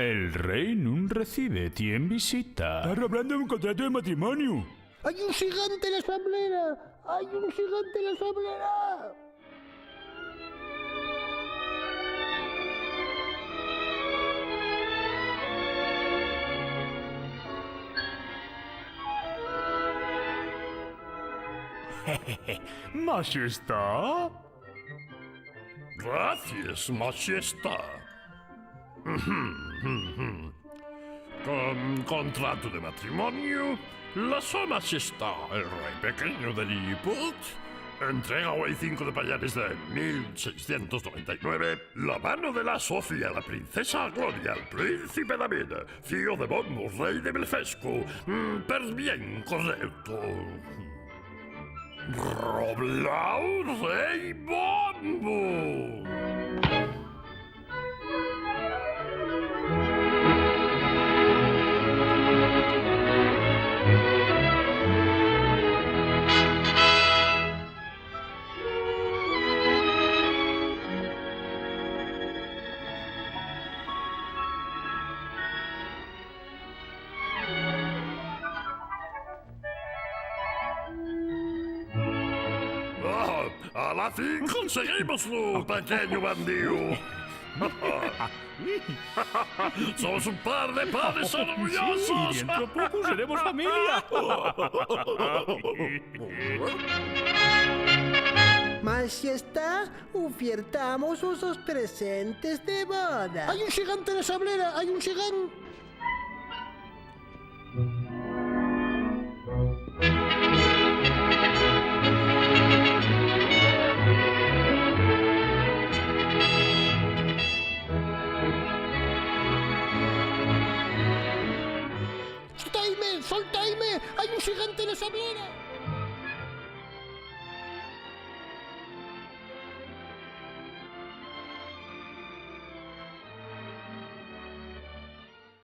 El rey nun recibe en visita. Estás hablando de un contrato de matrimonio. ¡Hay un gigante en la asamblea! ¡Hay un gigante en la asamblea! Majestad. Gracias, Majestad. Con contrato de matrimonio, la Su Majestad, el rey pequeño de Lilliput, entrega hoy 5 de payares de 1699 la mano de la Sofía, la princesa Gloria, al príncipe David, figlio de Bonmo, rey de Belfesco, per bien correcto. Roblau, rei Bonbo! ¡A la fin conseguimoslo, pequeño bandido! ¡Somos un par de padres orgullosos! Sí, dentro poco seremos familia. Majestad, ofertamos os presentes de boda. ¡Hay un gigante en la asamblea! ¡Hay un gigante! ¡Soltaime! ¡Soltaime! ¡Hay un gigante en la asamblea!